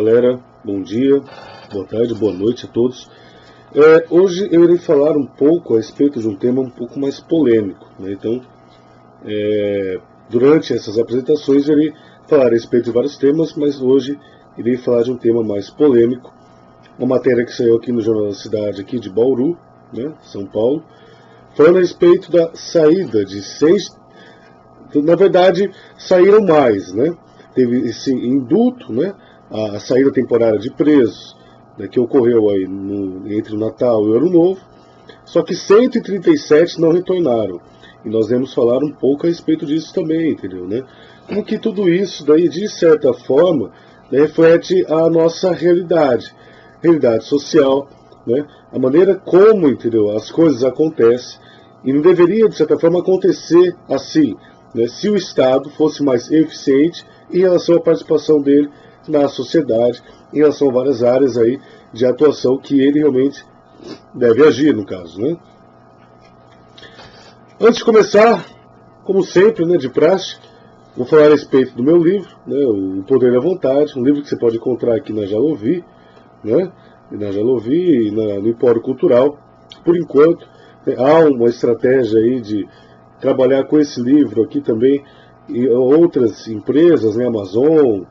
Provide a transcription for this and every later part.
Galera, bom dia, boa tarde, boa noite a todos. Hoje eu irei falar um pouco a respeito de um tema um pouco mais polêmico, né? Então, durante essas apresentações eu irei falar a respeito de vários temas, mas hoje irei falar de um tema mais polêmico. Uma matéria que saiu aqui no Jornal da Cidade, aqui de Bauru, né, São Paulo, falando a respeito da saída de 6... Na verdade, saíram mais, né? Teve esse indulto, né? A saída temporária de presos, né, que ocorreu aí entre o Natal e o Ano Novo, só que 137 não retornaram. E nós vamos falar um pouco a respeito disso também, entendeu, né? Como que tudo isso daí, de certa forma, né, reflete a nossa realidade social, né? A maneira como, entendeu, as coisas acontecem, e não deveria, de certa forma, acontecer assim, né, se o Estado fosse mais eficiente em relação à participação dele na sociedade, em relação a várias áreas aí de atuação que ele realmente deve agir, no caso, né? Antes de começar, como sempre, né, de praxe, vou falar a respeito do meu livro, né, O Poder da Vontade, um livro que você pode encontrar aqui na Jalovi, né, e no Empório Cultural. Por enquanto, né, há uma estratégia aí de trabalhar com esse livro aqui também e outras empresas, né, Amazon,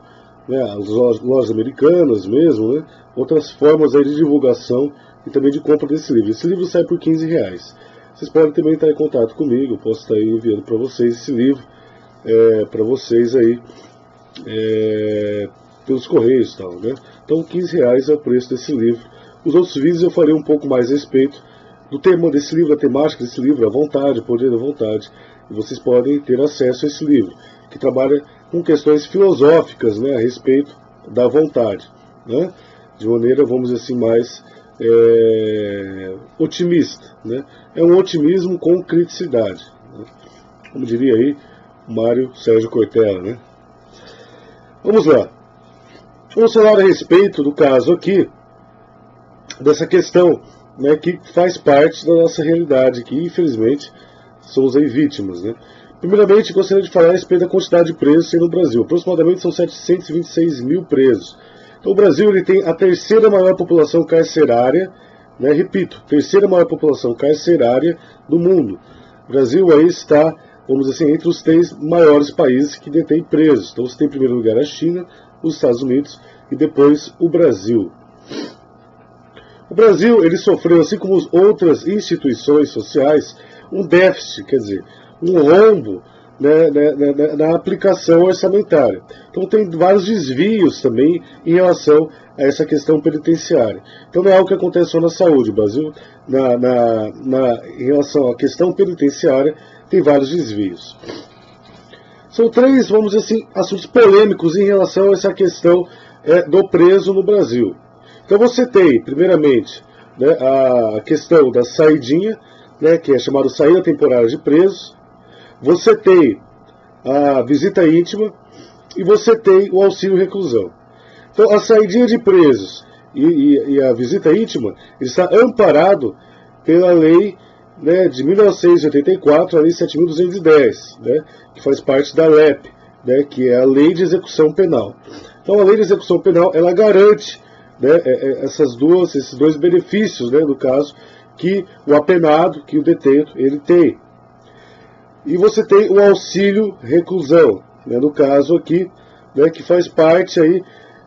né, as lojas americanas mesmo, né, outras formas aí de divulgação e também de compra desse livro. Esse livro sai por R$15. Vocês podem também estar em contato comigo, eu posso estar aí enviando para vocês esse livro, para vocês aí, pelos correios e tal, né. Então R$15 é o preço desse livro. Os outros vídeos eu farei um pouco mais a respeito do tema desse livro, a temática desse livro, a vontade, o poder da vontade. E vocês podem ter acesso a esse livro, que trabalha com questões filosóficas, né, a respeito da vontade, né, de maneira, vamos dizer assim, mais otimista, né. É um otimismo com criticidade, né, como diria aí Mário Sérgio Cortella, né. Vamos lá. Vamos falar a respeito do caso aqui, dessa questão, né, que faz parte da nossa realidade, que infelizmente somos aí vítimas, né. Primeiramente, gostaria de falar a respeito da quantidade de presos no Brasil. Aproximadamente são 726 mil presos. Então o Brasil ele tem a terceira maior população carcerária, né, repito, terceira maior população carcerária do mundo. O Brasil aí está, vamos dizer assim, entre os 3 maiores países que detêm presos. Então você tem em primeiro lugar a China, os Estados Unidos e depois o Brasil. O Brasil ele sofreu, assim como as outras instituições sociais, um déficit, quer dizer, um rombo, né, na aplicação orçamentária. Então tem vários desvios também em relação a essa questão penitenciária. Então não é algo que acontece só na saúde. O Brasil, em relação à questão penitenciária, tem vários desvios. São 3, vamos dizer assim, assuntos polêmicos em relação a essa questão do preso no Brasil. Então você tem, primeiramente, né, a questão da saidinha, né, que é chamada saída temporária de presos. Você tem a visita íntima e você tem o auxílio reclusão. Então a saidinha de presos e a visita íntima está amparado pela lei, né, de 1984, a lei 7.210, né, que faz parte da LEP, né, que é a Lei de Execução Penal. Então a Lei de Execução Penal ela garante, né, esses 2 benefícios, né, no caso, que o apenado, que o detento, ele tem. E você tem o auxílio reclusão, né, no caso aqui, né, que faz parte aí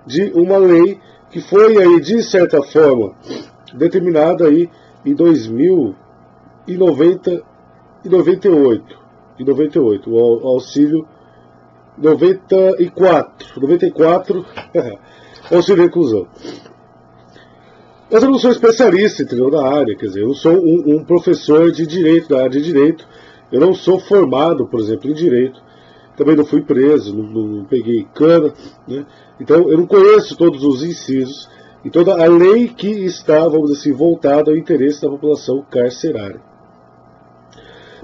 de uma lei que foi aí, de certa forma, determinada aí em 98, o auxílio 94, auxílio reclusão. Mas eu não sou especialista, entendeu, na área, quer dizer, eu sou um professor de direito, da área de direito. Eu não sou formado, por exemplo, em direito, também não fui preso, não peguei cana, né? Então eu não conheço todos os incisos e toda a lei que está, vamos dizer assim, voltada ao interesse da população carcerária.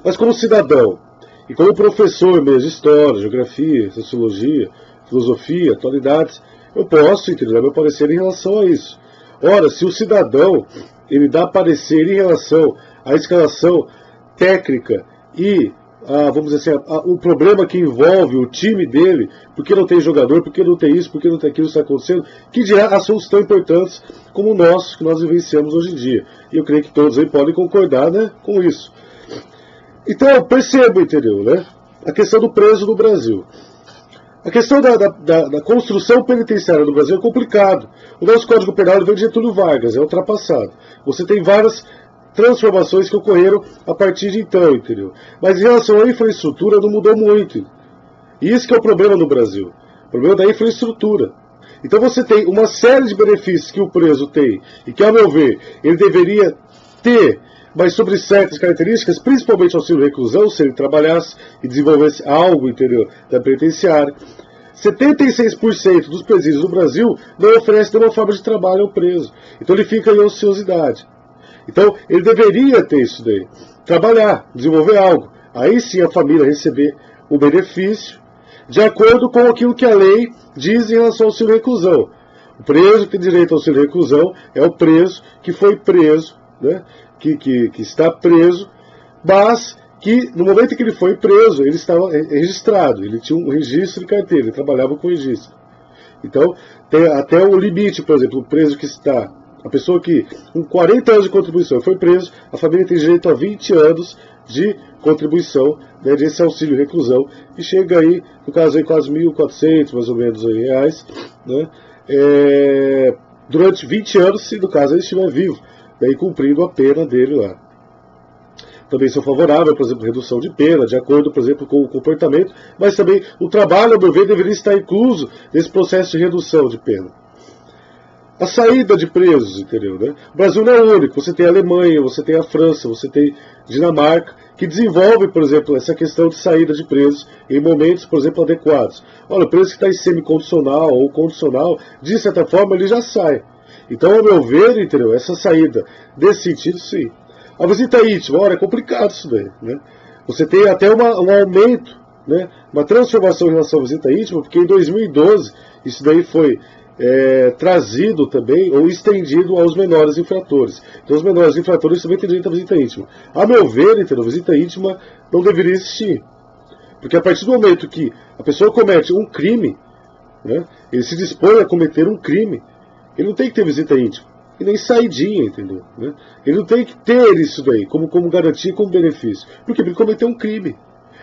Mas como cidadão e como professor mesmo de história, geografia, sociologia, filosofia, atualidades, eu posso, entendeu, meu parecer em relação a isso. Ora, se o cidadão ele dá parecer em relação à escalação técnica e vamos dizer assim, o problema que envolve o time dele, porque não tem jogador, porque não tem isso, porque não tem aquilo que está acontecendo, que dirá assuntos tão importantes como o nosso, que nós vivenciamos hoje em dia. E eu creio que todos aí podem concordar, né, com isso. Então, perceba, entendeu, né, a questão do preso no Brasil. A questão da construção penitenciária no Brasil é complicado. O nosso Código Penal vem de Getúlio Vargas, é ultrapassado. Você tem várias transformações que ocorreram a partir de então, entendeu? Mas em relação à infraestrutura não mudou muito. E isso que é o problema no Brasil. O problema da infraestrutura. Então você tem uma série de benefícios que o preso tem, e que, ao meu ver, ele deveria ter, mas sobre certas características, principalmente auxílio reclusão, se ele trabalhasse e desenvolvesse algo interior da penitenciária. 76% dos presídios no Brasil não oferecem nenhuma forma de trabalho ao preso. Então ele fica em ociosidade. Então, ele deveria ter isso daí. Trabalhar, desenvolver algo. Aí sim a família receber o benefício de acordo com aquilo que a lei diz em relação ao auxílio reclusão. O preso que tem direito ao auxílio reclusão é o preso que foi preso, né, que está preso, mas que no momento em que ele foi preso, ele estava registrado, ele tinha um registro de carteira, ele trabalhava com registro. Então, tem até o limite, por exemplo, o preso que está... A pessoa que, com 40 anos de contribuição, foi preso, a família tem direito a 20 anos de contribuição, né, desse auxílio reclusão, que chega aí, no caso aí, quase 1.400, mais ou menos, aí, reais, né, durante 20 anos, se no caso ele estiver vivo, daí cumprindo a pena dele lá. Também sou favorável, por exemplo, redução de pena, de acordo, por exemplo, com o comportamento, mas também o trabalho, ao meu ver, deveria estar incluso nesse processo de redução de pena. A saída de presos, entendeu, né? O Brasil não é o único. Você tem a Alemanha, você tem a França, você tem Dinamarca, que desenvolve, por exemplo, essa questão de saída de presos em momentos, por exemplo, adequados. Olha, o preso que está em semicondicional ou condicional, de certa forma, ele já sai. Então, ao meu ver, entendeu, essa saída, desse sentido, sim. A visita íntima, olha, é complicado isso daí, né? Você tem até um aumento, né, uma transformação em relação à visita íntima, porque em 2012, isso daí foi... trazido também, ou estendido aos menores infratores. Então os menores infratores também têm direito à visita íntima. A meu ver, entendeu, a visita íntima não deveria existir. Porque a partir do momento que a pessoa comete um crime, né, ele se dispõe a cometer um crime, ele não tem que ter visita íntima. E nem saidinha, entendeu? Né? Ele não tem que ter isso daí, como garantia, como benefício. Por quê? Porque ele cometeu um crime.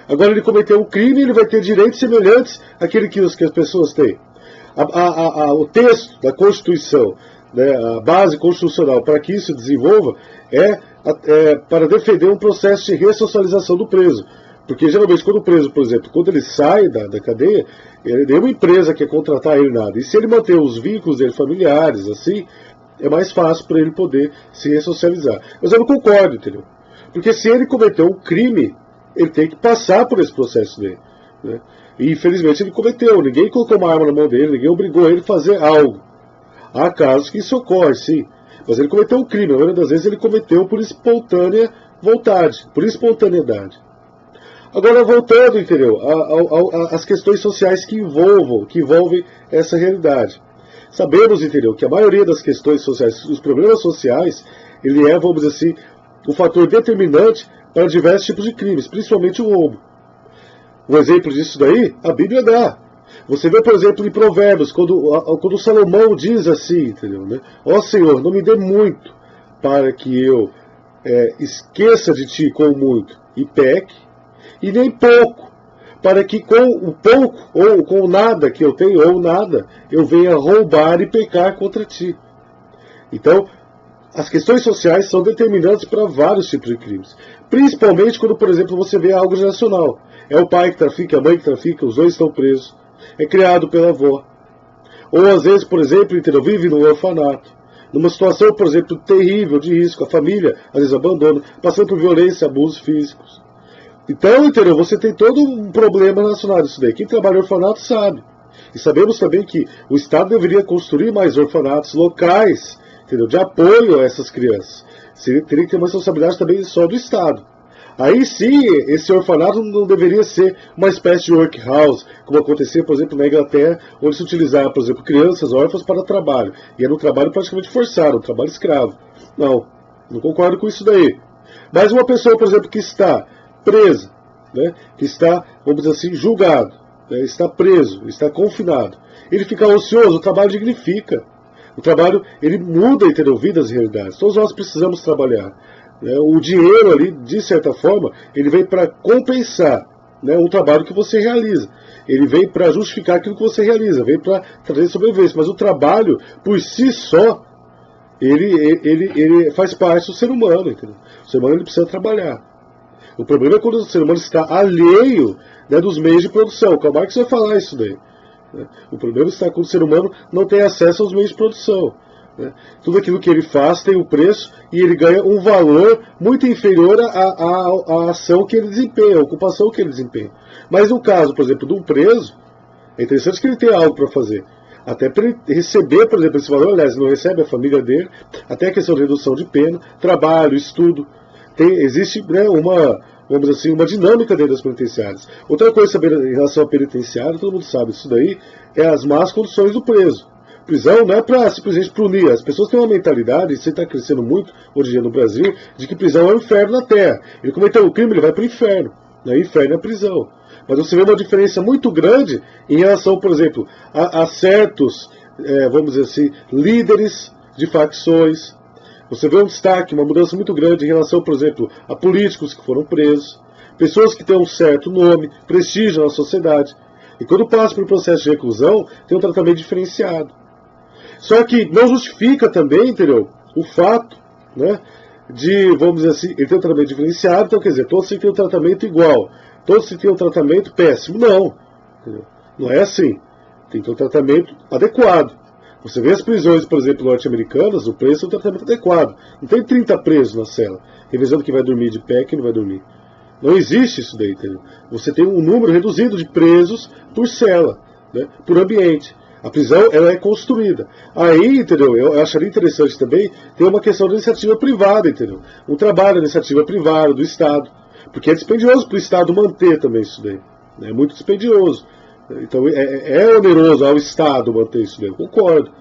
Agora ele cometeu um crime, ele vai ter direitos semelhantes àquele que as pessoas têm. O texto da Constituição, né, a base constitucional para que isso desenvolva é para defender um processo de ressocialização do preso. Porque geralmente quando o preso, por exemplo, quando ele sai da cadeia, nenhuma empresa quer contratar ele nada. E se ele manter os vínculos dele familiares, assim, é mais fácil para ele poder se ressocializar. Mas eu não concordo, entendeu? Porque se ele cometeu um crime, ele tem que passar por esse processo dele, né? E infelizmente ele cometeu, ninguém colocou uma arma na mão dele, ninguém obrigou ele a fazer algo. Há casos que isso ocorre, sim, mas ele cometeu um crime, na maioria das vezes ele cometeu por espontânea vontade, por espontaneidade. Agora voltando, entendeu, às questões sociais que envolvem essa realidade. Sabemos, entendeu, que a maioria das questões sociais, os problemas sociais, ele é, vamos dizer assim, um fator determinante para diversos tipos de crimes, principalmente o roubo. Um exemplo disso daí, a Bíblia dá. Você vê, por exemplo, em Provérbios, quando Salomão diz assim, entendeu, né? Ó Senhor, não me dê muito para que eu esqueça de ti com o muito e peque, e nem pouco, para que com o pouco ou com o nada que eu tenho, ou nada, eu venha roubar e pecar contra ti. Então, as questões sociais são determinantes para vários tipos de crimes. Principalmente quando, por exemplo, você vê algo geracional. É o pai que trafica, a mãe que trafica, os dois estão presos. É criado pela avó. Ou às vezes, por exemplo, entendeu, vive num orfanato. Numa situação, por exemplo, terrível, de risco. A família, às vezes, abandona, passando por violência, abusos físicos. Então, entendeu, você tem todo um problema relacionado a isso daí. Quem trabalha em orfanato sabe. E sabemos também que o Estado deveria construir mais orfanatos locais, entendeu, de apoio a essas crianças. Teria que ter uma responsabilidade também só do Estado. Aí sim, esse orfanato não deveria ser uma espécie de workhouse, como acontecia, por exemplo, na Inglaterra, onde se utilizava, por exemplo, crianças órfãs para trabalho. E era um trabalho praticamente forçado, um trabalho escravo. Não concordo com isso daí. Mas uma pessoa, por exemplo, que está presa, né, que está, vamos dizer assim, julgado, né, está preso, está confinado. Ele fica ocioso, o trabalho dignifica. O trabalho, ele muda, entendeu, vidas e realidades. Todos nós precisamos trabalhar. Né? O dinheiro ali, de certa forma, ele vem para compensar, né, um trabalho que você realiza. Ele vem para justificar aquilo que você realiza, vem para trazer sobrevivência. Mas o trabalho, por si só, ele faz parte do ser humano. Entendeu? O ser humano ele precisa trabalhar. O problema é quando o ser humano está alheio, né, dos meios de produção. O Karl Marx vai falar isso daí. Né? O problema está quando o ser humano não tem acesso aos meios de produção. Né? Tudo aquilo que ele faz tem um preço e ele ganha um valor muito inferior à ação que ele desempenha, à ocupação que ele desempenha. Mas no caso, por exemplo, de um preso, é interessante que ele tenha algo para fazer. Até para ele receber, por exemplo, esse valor, aliás, não recebe a família dele, até a questão de redução de pena, trabalho, estudo. Existe, né, vamos dizer assim, uma dinâmica dentro das penitenciárias. Outra coisa saber em relação à penitenciária, todo mundo sabe isso daí, é as más condições do preso. Prisão não é para simplesmente punir. As pessoas têm uma mentalidade, isso está crescendo muito hoje em dia no Brasil, de que prisão é um inferno na terra. Ele cometeu um crime, ele vai para o inferno. Né? Inferno é prisão. Mas você vê uma diferença muito grande em relação, por exemplo, a certos, vamos dizer assim, líderes de facções. Você vê um destaque, uma mudança muito grande em relação, por exemplo, a políticos que foram presos, pessoas que têm um certo nome, prestígio na sociedade. E quando passa por um processo de reclusão, tem um tratamento diferenciado. Só que não justifica também, entendeu, o fato, né, de, vamos dizer assim, ele tem um tratamento diferenciado, então quer dizer, todos têm um tratamento igual, todos têm um tratamento péssimo. Não, entendeu? Não é assim. Tem que ter um tratamento adequado. Você vê as prisões, por exemplo, norte-americanas, o preso tem um tratamento adequado. Não tem 30 presos na cela, revisando que vai dormir de pé e que não vai dormir. Não existe isso daí, entendeu? Você tem um número reduzido de presos por cela, né, por ambiente. A prisão, ela é construída. Aí, entendeu, eu acharia interessante também ter uma questão de iniciativa privada, entendeu? Um trabalho de iniciativa privada, do Estado. Porque é dispendioso para o Estado manter também isso daí. É muito dispendioso. Então é oneroso ao Estado manter isso daí, eu concordo.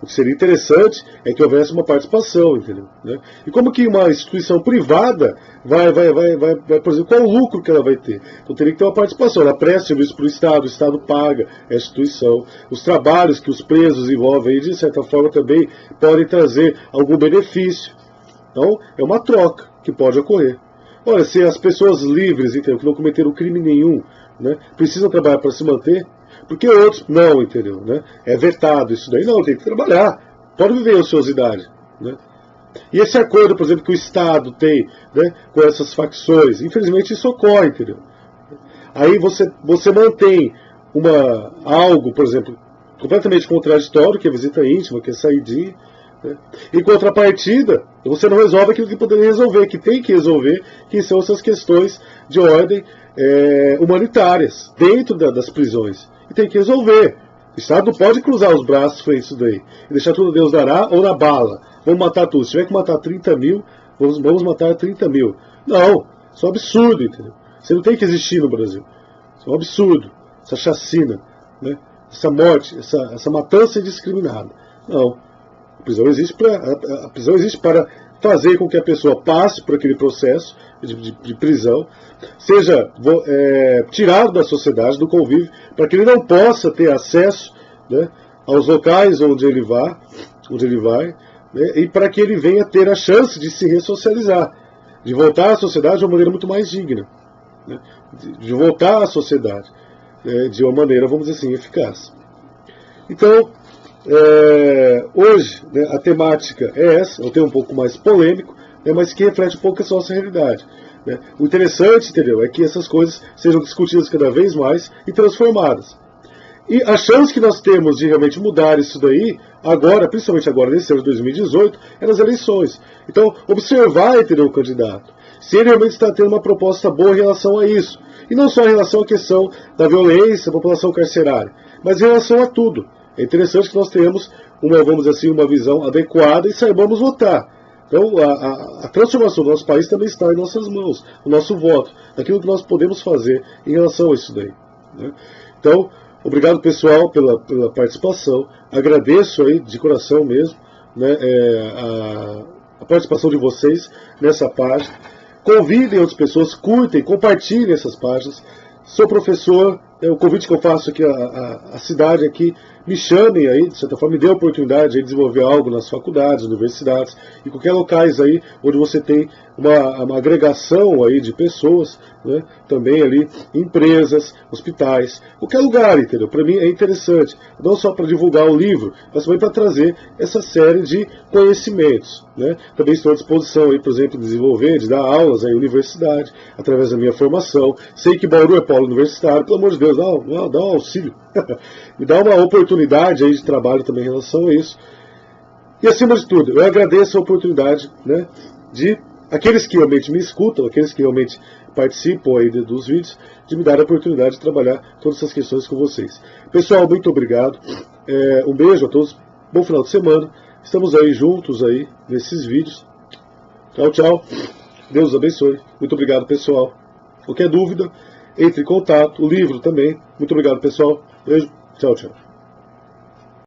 O que seria interessante é que houvesse uma participação, entendeu? Né? E como que uma instituição privada vai, por exemplo, qual o lucro que ela vai ter? Então teria que ter uma participação, ela presta serviço para o Estado paga a instituição. Os trabalhos que os presos envolvem, de certa forma, também podem trazer algum benefício. Então, é uma troca que pode ocorrer. Olha, se as pessoas livres, entendeu, que não cometeram crime nenhum, né, precisam trabalhar para se manter, porque outros não, entendeu? Né? É vetado isso daí, não, tem que trabalhar, pode viver a ociosidade. Né? E esse acordo, por exemplo, que o Estado tem, né, com essas facções, infelizmente isso ocorre, entendeu? Aí você mantém algo, por exemplo, completamente contraditório, que é a visita íntima, que é saidinha, né? Em contrapartida, você não resolve aquilo que poderia resolver, que tem que resolver, que são essas questões de ordem humanitárias, dentro das prisões. E tem que resolver. O Estado não pode cruzar os braços frente a isso daí. E deixar tudo a Deus dará ou na bala. Vamos matar tudo. Se tiver que matar 30 mil, vamos matar 30 mil. Não. Isso é um absurdo, entendeu? Você não tem que existir no Brasil. Isso é um absurdo. Essa chacina, né? Essa morte, essa matança indiscriminada. Não. A prisão existe para fazer com que a pessoa passe por aquele processo de prisão, seja tirado da sociedade, do convívio, para que ele não possa ter acesso, né, aos locais onde ele vai, né, e para que ele venha ter a chance de se ressocializar, de voltar à sociedade de uma maneira muito mais digna, né, de voltar à sociedade de uma maneira, vamos dizer assim, eficaz. Então, hoje, né, a temática é essa, é um tema um pouco mais polêmico, né, mas que reflete um pouco a nossa realidade. Né. O interessante, entendeu, é que essas coisas sejam discutidas cada vez mais e transformadas. E a chance que nós temos de realmente mudar isso daí, agora, principalmente agora, nesse ano de 2018, é nas eleições. Então, observar, entendeu, o candidato, se ele realmente está tendo uma proposta boa em relação a isso. E não só em relação à questão da violência, da população carcerária, mas em relação a tudo. É interessante que nós tenhamos vamos dizer assim, uma visão adequada e saibamos votar. Então, a transformação do nosso país também está em nossas mãos, o nosso voto, naquilo que nós podemos fazer em relação a isso daí. Né? Então, obrigado, pessoal, pela participação. Agradeço aí, de coração mesmo, né, a participação de vocês nessa página. convidem outras pessoas, curtem, compartilhem essas páginas. Sou professor, o convite que eu faço aqui à cidade aqui, me chamem aí, de certa forma, me dê a oportunidade de desenvolver algo nas faculdades, universidades, e qualquer locais aí onde você tem uma agregação aí de pessoas, né, também ali, empresas, hospitais, qualquer lugar, entendeu? Para mim é interessante, não só para divulgar o livro, mas também para trazer essa série de conhecimentos, né? Também estou à disposição aí, por exemplo, de desenvolver, de dar aulas aí em universidade, através da minha formação. Sei que Bauru é polo universitário, pelo amor de Deus, dá um auxílio. Me dá uma oportunidade aí de trabalho também em relação a isso. E acima de tudo, eu agradeço a oportunidade, né, de aqueles que realmente me escutam, aqueles que realmente participam aí dos vídeos, de me dar a oportunidade de trabalhar todas essas questões com vocês. Pessoal, muito obrigado. Um beijo a todos. Bom final de semana. Estamos aí juntos aí nesses vídeos. Tchau, tchau. Deus os abençoe. Muito obrigado, pessoal. Qualquer dúvida, entre em contato. O livro também. Muito obrigado, pessoal. Beijo. Tchau, tchau.